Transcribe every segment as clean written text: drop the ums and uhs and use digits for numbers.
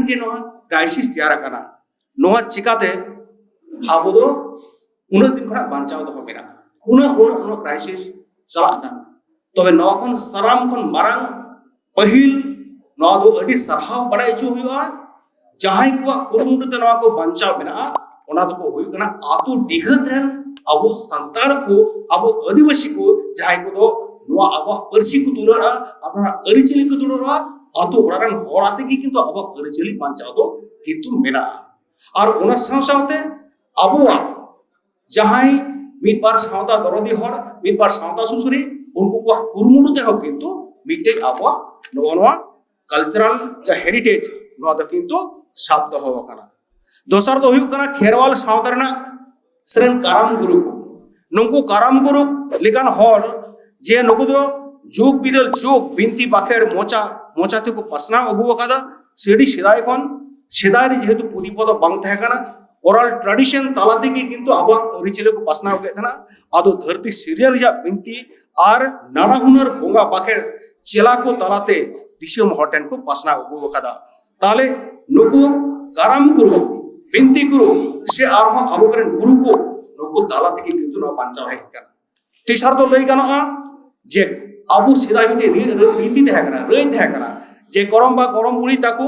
मिट्टे crisis तैयार चिकाते अब उन दिन खड़ा बांचाव दो मेरा उन क्राइसिस चला तबे नवा साराम मारांग पहिल सरहाव बड़ा चो जहां को कुरुमुटुते को बांचाव मेना आतु डिहत रेन अब संतार को अब आदिवासी को जहां को अब पर्सी को तुलरा अपना अरिचली को तुलरा आतु ओड़ारन होड़ाते की किंतु अब अरिचली बांचाव दो किंतु मेना और उना सावते अब जहां मिट बार सावता दरदी होड़ मिट बार सावता सुसुरी उनको को कुरुमुटुते हो किंतु मिटे अब नोवा कल्चरल जा हेरिटेज नो द किंतु शब्द हो कना दोसर दो हुई कना खेरवाल सावतारना सरेन काराम गुरु को नुको काराम गुरु लेकान होड़ जे नुको दो जुग बिदल जुग बिनती बाखेर मोचा मोचाते को पसना अगु वकादा सेडी सिदाय कोन सिदाय रे जेहेतु पुदीपद बांग तहे कना ओरल ट्रेडिशन तालाते की किंतु अब रिचले को पसना हो गया आदो धरती सिरियल या बिनती और नाना हुनर बोंगा बाखेर चेला को तालाते दिशम हॉटेन को पसना अगु वकादा ताले नुको काराम गुरु बिनती गुरु से आरहा अबुकरेन गुरु को नुको तालाते की किंतु न बांचाव है कना तीसर तो लई गाना जे आबू सिदाय के रीति तहे कना रई तहे कना जे करम बा करम बुढ़ी ताको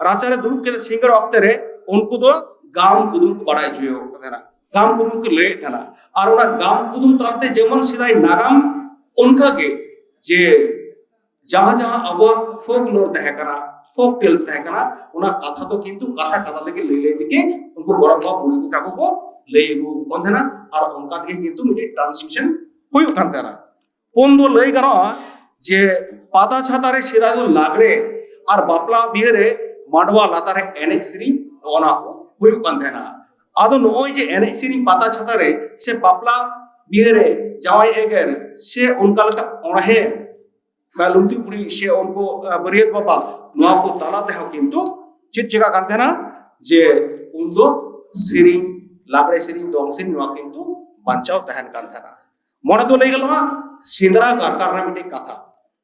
राचारे दुरुब के सिंगर वक्ते रे उनको तो गाम कुदुम को बड़ाई जुयो कना गाम कुदुम के ले थना और ओना गाम कुदुम तालते जेमन सिदाय नागाम उनका के जे जहां जहां अब फोक लोर तहे कना फोक टेल्स तहे कना ओना कथा तो किंतु कथा कथा लेके ले दिके उनको गरम बा बुढ़ी ताको को लेगु कोनथना और उनका के किंतु मिटे ट्रांसमिशन हुई उठानतारा कोन दो लई गनो जे पाता छातारे सिदा दो लागरे और बापला बिहरे मांडवा लातारे एनेक सिरी ओना हुई उठानतेना आदो नोय जे एनेक सिरी पाता छातारे से बापला बिहरे जावाई एगर से उनका लका ओणहे लुमती पुरी से उनको बरियत बाबा नोआ को तालाते हो किंतु चित चिका कांतेना जे उन दो सिरी लागरे सिरी दोंग सिरी नोआ किंतु बांचाव तहन कांतेना मोने तो लई गलवा सिंदरा कारकारना मिटे कथा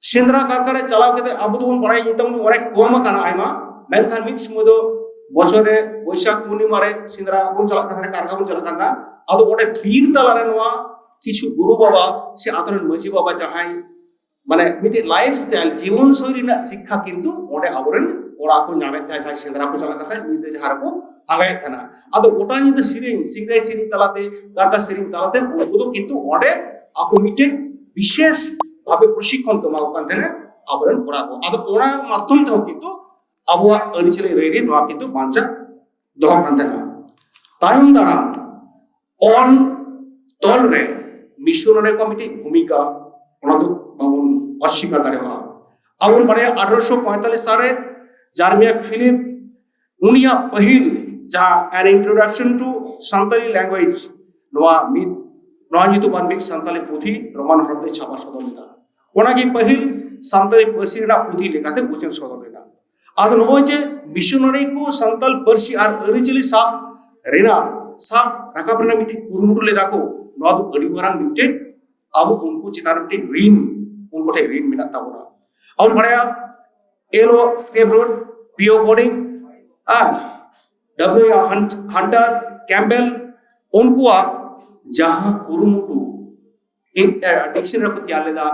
सिंदरा कारकारे चलाव केते अब तो बड़ाई नितम ओरे कोम काना आइमा मेनखान मिट समय दो बछरे बैशाख पूर्णिमा रे सिंदरा बुन चला काना कारका बुन चला काना आदो ओडे बीर तलारे नोआ किछु गुरु बाबा से आतरन मजी बाबा जहां माने मिटे लाइफस्टाइल जीवन शैली ना शिक्षा किंतु ओडे आबरन ओड़ा को नामे था सिंदरा को चला कथा निते जहार को आगे थना आदो गोटा निते सिरिंग सिंगाई सिरिंग तलाते कारका सिरिंग तलाते उनको तो किंतु ओडे आपको मिटे विशेष भावे प्रशिक्षण कमाओ कांतेने आबरन कोड़ा को आदो ओना माध्यम तो किंतु अबुआ अरिचले रेरी नोआ किंतु बांचा दोह कांतेना तायम दारा ऑन तोल रे मिशनरी कमिटी भूमिका ओना दो बाबुन अस्वीकार करेवा आबुन बड़े 1845 साले जार्मिया फिलिप उनिया पहिल जहां an introduction to Santali language नोआ मिट नोआ नितु बानबिक संताली पुथी रोमान हरदे छापा सदलेना ओनागी पहिल संताली पर्सीना पुथी लेकाते उचन सदलेना आदो नोय जे मिशनरी को संताल पर्सी आर अरिचली साब रेना साब राकाबरेना मिटी कुरुमुटु लेदा को नोआ दो अडी वरांग मिटे अब उनको चितार मिटे रीन उनको ते रीन मिना ताबोना और बड़या L O Skrefsrud P O Bodding W Hunter Campbell उनको जहां कुरुमुटु डिक्शनरी को तैयार लेदा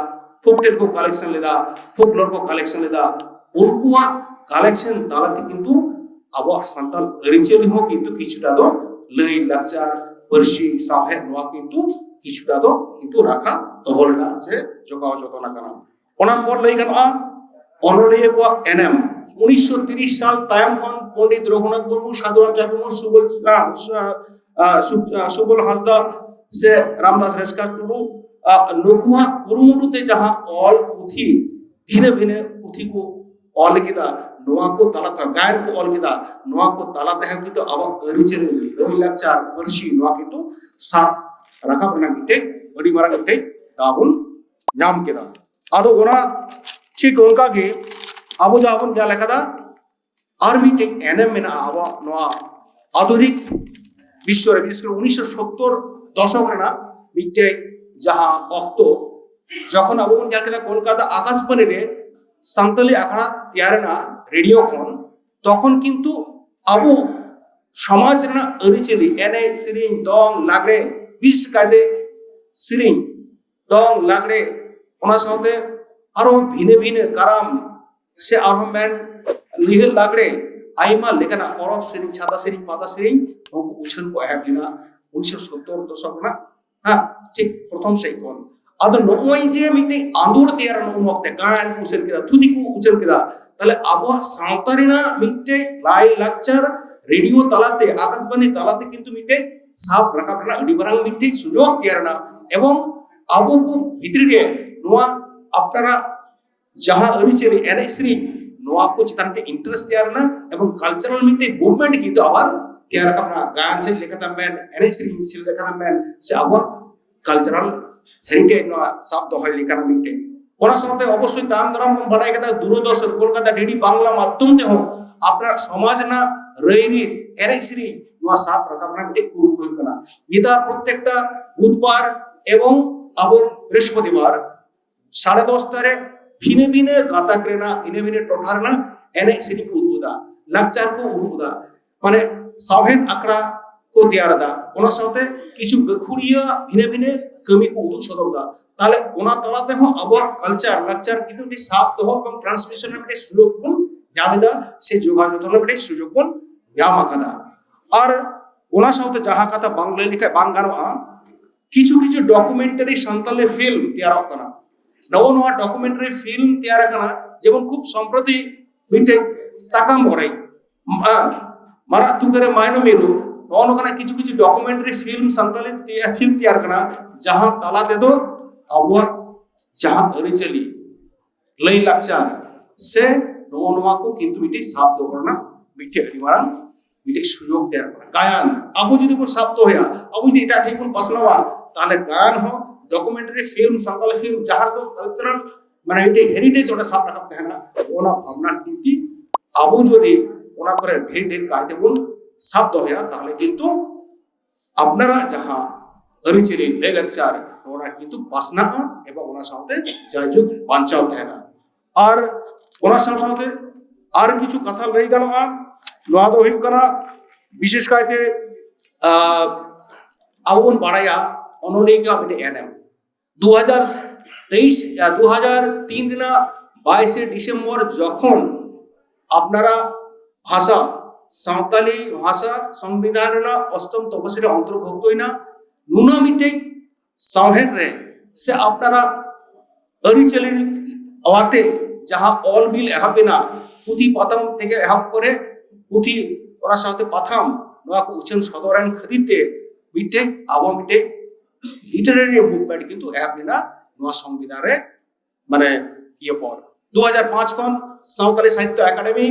फोकटेल को कलेक्शन लेदा फोकलोर को कलेक्शन लेदा उनको कलेक्शन तालाते किंतु अब संताल अरिचली हो किंतु किछुटा दो लई लाचार पर्सी साहे नोआ किंतु किछुटा दो किंतु राखा तहलना से जोगाव जतना कना ओना पर लई गना अनलिय को एनएम 1930 साल तायम खन पंडित रघुनाथ मुर्मू साधुराम चांद मुर्मू सुबल हासदा से रामदास रेस्का टुडू नुकुआ कुरुमुटुते जहां ऑल पुथी भिने भिने पुथी को ऑल किदा नोआ को तालाता गायन को ऑल किदा नोआ को तालाते है कि तो अब अरिचले लई लाचार पर्सी नोआ किंतु सा राखा बना मिटे बड़ी मारा मिटे दाबुन नाम केदा आदो ओना ठीक उनका के अब जाबुन जा लेखा दा आर्मी टेक एनएम में अब नोआ आधुनिक विश्व रे विशेष कर 1970 दशक रेना मिटे जहां अक्तो যখন अब उन जा केदा कोलकाता आकाशवाणी रे संताली आखड़ा तैयारना रेडियो खन তখন কিন্তু আবু সমাজ ᱨᱮᱱᱟᱜ ᱟᱹᱨᱤᱪᱟᱹᱞᱤ ᱮᱱᱮᱡ ᱥᱮᱨᱮᱧ ᱫᱚᱝ ᱞᱟᱜᱽᱲᱮ ᱵᱤᱥᱮᱥ ᱠᱟᱭᱛᱮ ᱥᱮᱨᱮᱧ ᱫᱚᱝ ᱞᱟᱜᱽᱲᱮ ᱚᱱᱟ ᱥᱟᱶᱛᱮ ᱟᱨᱚ ᱵᱷᱤᱱᱟᱹ ᱵᱷᱤᱱᱟᱹ ᱠᱟᱨᱟᱢ ᱥᱮ ᱟᱨᱦᱚᱸ ᱢᱮᱱ ᱞᱤᱦᱟᱹ ᱞᱟᱜᱽᱲᱮ ᱟᱭᱢᱟ ᱞᱮᱠᱟᱱᱟᱜ ᱯᱚᱨᱚᱵᱽ ᱥᱮᱨᱮᱧ ᱪᱷᱟᱛᱟ ᱥᱮᱨᱮᱧ ᱯᱟᱛᱟ ᱥᱮᱨᱮᱧ ᱩᱱᱠᱩ ᱩᱪᱷᱟᱹᱱ ᱠᱚ ᱮᱦᱚᱵ ᱞᱮᱱᱟ 1970 ᱫᱚᱥᱚᱠ ᱨᱮᱱᱟᱜ ঠিক প্রথম সেই কোন আদো নয় যে মিটে আন্দোলন তৈয়ার নমতে গান উচ্চারণ কেদা থুদি কো উচ্চারণ কেদা তাহলে আবহাওয়া সাঁওতা রেনা মিটে লাই লাকচার রেডিও তালাতে আকাশবাণী তালাতে কিন্তু মিটে সাব রাখাব রেনা আᱹᱰᱤ মারাং মিটে সুযোগ তৈয়ার না এবং আবো কো ভিতরে রে নোয়া আপনারা যাহা আরিচেরি এনএস সেরিং নোয়া কো চিতানতে ইন্টারেস্ট তৈয়ার না এবং কালচারাল মিটে মুভমেন্ট কিন্তু আবার তৈয়ার রাখাব না গান সে লেখাতা মেন এনএস সেরিং সে লেখাতা মেন সে আবার কালচারাল হেরিটেজ ᱱᱚᱣᱟ ᱥᱟᱵ ᱫᱚᱦᱚᱭ ᱞᱮᱠᱟᱱ ᱢᱤᱫᱴᱮᱱ ᱚᱱᱟ ᱥᱟᱶᱛᱮ ᱚᱵᱚᱥᱥᱳᱭ ᱛᱟᱭᱚᱢ ᱫᱟᱨᱟᱢ ᱵᱚᱱ ᱵᱟᱰᱟᱭ ᱠᱟᱫᱟ ᱫᱩᱨᱚᱫᱚᱨশᱚᱱ ᱠᱳᱞᱠᱟᱛᱟ ᱰᱤᱰি বাংলা মাধ্যম তেহᱚᱸ আপনার সমাজ ᱨᱮᱱᱟᱜ ᱨᱟᱹᱭᱨᱤᱛ ᱮᱱᱮᱡ ᱥᱮᱨᱮᱧ ᱱᱚᱣᱟ ᱥᱟᱵ ᱨᱟᱠᱟᱵ ᱨᱮᱱᱟᱜ ᱢᱤᱫᱴᱮᱱ ᱠᱩᱨᱩᱢᱩᱴᱩ ᱦᱩᱭᱩᱜ ᱠᱟᱱᱟ ᱱᱮᱛᱟᱨ ᱯᱨᱚত্যেকটা বুধবার এবং আবো বৃহস্পতিবার 10:30 রে ভিনে ভিনে গাতাক রেনা ভিনে ভিনে ᱴᱚᱴᱷᱟ ᱨᱮᱱᱟᱜ ᱮᱱᱮᱡ ᱥᱮᱨᱮᱧ ᱠᱚ ᱩᱫᱩᱜᱫᱟ ᱞᱟᱠᱪᱟᱨ ᱠᱚ ᱩᱫᱩᱜᱫᱟ মানে সাউহেদ আখড়া কো তেয়ারদা ᱚᱱᱟ ᱥᱟᱶᱛᱮ কিছু গখুড়িয়া ভিনে ভিনে কামি কো উদুগ সদরদা তাহলে ওনা তালাতে হো আবার কালচার লাকচার কিন্তু এই সাব দহ এবং ট্রান্সমিশনের মধ্যে সুযোগ বন জামেদা সে যোগাযোগের মধ্যে সুযোগ বন জামাকাদা আর ওনা সাথে যাহা কথা বাংলা লেখা বাং গানোয়া কিছু কিছু ডকুমেন্টারি সান্তালে ফিল্ম তৈয়ার কানা নও নওয়া ডকুমেন্টারি ফিল্ম তৈয়ার কানা যেমন খুব সম্প্রতি মিটে সাকাম বড়াই মারা তুকারে মাইনো মেরু নও নকানা কিছু কিছু ডকুমেন্টারি ফিল্ম সান্তালে ফিল্ম তৈয়ার কানা যাহা তালাতে দো আবহাওয়া যাহা আরিচালি লাই লাকচার সে নও নওয়া কো কিন্তু মিটে সাব দো করনা মিটে আᱹᱰᱤ মারাং মিটে সুযোগ তৈয়ার করা গায়ন আবু যদি কোন শব্দ হয়া আবু যদি এটা ঠিক কোন পাসনাওয়া তাহলে গান হো ডকুমেন্টারি ফিল্ম সান্তালি ফিল্ম যাহার তো কালচারাল মানে মিটে হেরিটেজ ওটা সাব রাখা তাহনা ওনা ভাবনা কিন্তু আবু যদি ওনা করে ঢের ঢের কায়দে বল শব্দ হয়া তাহলে কিন্তু আপনারা যাহা আরিচালি লাই লাকচার ওনা কিন্তু পাসনা এবং ওনা সাথে জয়যুগ বাঞ্চাও তাহনা আর ওনা সাথে আর কিছু কথা লই গানোয়া নোয়া দো হুᱭᱩᱜ ᱠᱟᱱᱟ বিশেষ কায়তে আবু বন বাড়াইয়া অনলিকা মিটে এনএম 2023 2003 রেনা 22 ডিসেম্বর যখন আপনারা ভাষা সাঁওতালি ভাষা সংবিধান রেনা অষ্টম তফসিলে অন্তর্ভুক্ত হইনা নুনা মিটে সাউহেদ রে সে আপনারা আরিচালি আওয়াতে যাহা অল বিল এহাবেনা পুঁথি পাতাম থেকে এহাব করে পুঁথি ওরা সাথে পাথাম নোয়া কো উচ্চারণ সদরান খদিতে মিটে আবো মিটে লিটারারি মুভমেন্ট কিন্তু এহাবলিনা নোয়া সংবিধান রে মানে ইয়ে পর 2005 খন সাঁওতালি সাহিত্য একাডেমি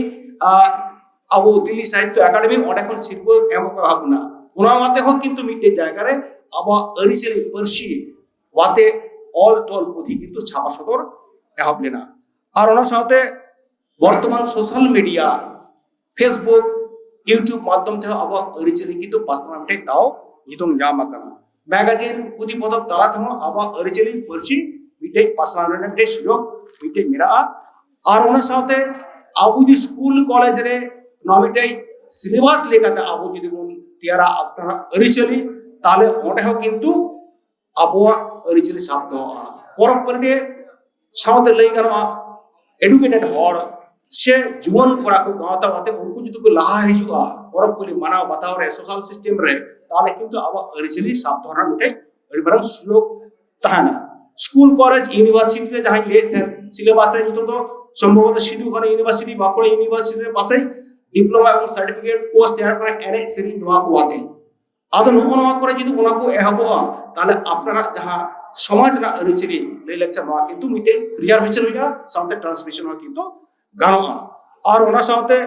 আবু দিল্লি সাহিত্য একাডেমি অনেক এখন শিল্প এমক ভাবনা ওনা মাতে হোক কিন্তু মিটে জায়গারে আবা আরিচালি পার্সি ওয়াতে অল টল পুঁথি কিন্তু ছাপা সদর এহাবলিনা আর ওনা সাথে বর্তমান সোশ্যাল মিডিয়া ফেসবুক ইউটিউব মাধ্যম থেকে আবার আরিচালি কিন্তু পাসনামটে দাও নিতং জামাকানা ম্যাগাজিন পুঁথি পতব তালাতে হো আবার আরিচালি পার্সি মিটে পাসনামটে মিটে সুযোগ মিটে মেরা আর ওনা সাথে আবু দি স্কুল কলেজ রে নমিটাই সিলেবাস লেখাতে আবু যদি কোন তিয়ারা আপনারা আরিচালি তাহলে ওটা হোক কিন্তু আবহাওয়া আরিচালি শব্দ পরপরে সাথে লই গানোয়া এডুকেটেড হর সে জীবন করা কো গাওতা ওতে উনকু যদি কো লাহা হিজুआ পরব কলি মানাও বাতাও রে সোশ্যাল সিস্টেম রে তাহলে কিন্তু আবার আরিচালি শব্দ হরা মিটে আড়ি বরং সুযোগ তাহানা স্কুল কলেজ ইউনিভার্সিটি রে যাহাই লেথেন সিলেবাস রে যত তো সম্ভবত সিধুখানা ইউনিভার্সিটি বাঁকুড়া ইউনিভার্সিটির পাশে ডিপ্লোমা এবং সার্টিফিকেট কোর্স তৈয়ার করা এনএ সেরিং নোয়া কো ওয়াতে আদো নোয়া করে যদি ওনা কো এহাবো তাহলে আপনারা যাহা সমাজ না আরিচালি লাই লাকচার নোয়া কিন্তু মিটে রিজার্ভেশন হইয়া সাথে ট্রান্সমিশন হয় কিন্তু গানোয়া আর ওনা সাথে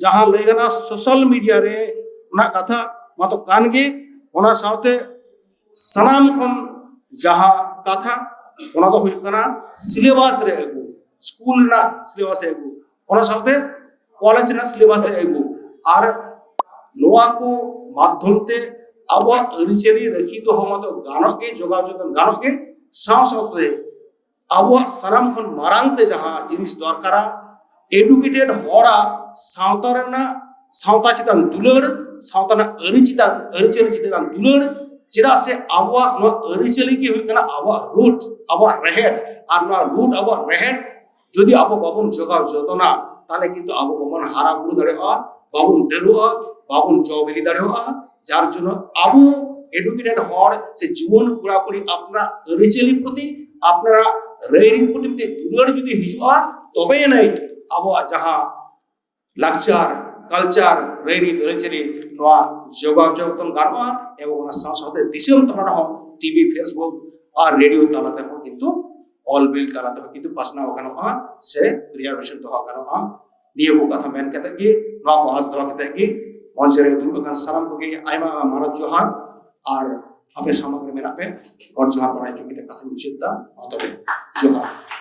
যাহা লই গানা সোশ্যাল মিডিয়া রে ওনা কথা মাতো কানগে ওনা সাথে সানাম খন যাহা কথা ওনা তো হুইক কানা সিলেবাস রে আগু স্কুল না সিলেবাস রে আগু ওনা সাথে কলেজ না সিলেবাস রে আগু আর নোয়া কো মাধ্যমতে আবা আরিচালি রাখি তো হমাতো গানকে যোগাযোগ গানকে সাথে আবা সানাম খন মারাংতে যাহা জিনিস দরকারা এডুকেটেড হরা सावता रेना सावता चितान दुलर सावता ना अरिचली चितान दुलर चेदा से आबो नो अरिचली की हुई कना आबो रूट आबो रहेट और ना रूट आबो रहेट যদি আবো বাবুন জোগাও যতনা তাহলে কিন্তু আবো বাবুন হারা বুড়ো দাঁড়িয়ে বাবুন ডেরুয়া বাবুন জবেলি দাঁড়িয়ে যার জন্য আবু এডুকেটেড হওয়ার সে জীবন পুরাপুরি আপনার রিচেলি প্রতি আপনারা রেইরিং প্রতি দুলার যদি হিজুয়া তবে নাই আবো যাহা লাকচার কালচার রেইরি রিচেলি নোয়া যোগাও যতন গারমা এবং ওনা সাথে দিশম তখন টিভি ফেসবুক আর রেডিও তালাতে কিন্তু ऑल बिल ताला तो किंतु पासना होगानो से रिजर्वेशन तो होगानो दिए को कथा मेन कहते कि नवा को आज दवा कहते कि मंचरे दुर्गा का सलाम को कि आइमा मानव जोहार और अपने सामग्री में ना पे और जोहार बनाई जो कि कथा मुचिता अतः जोहार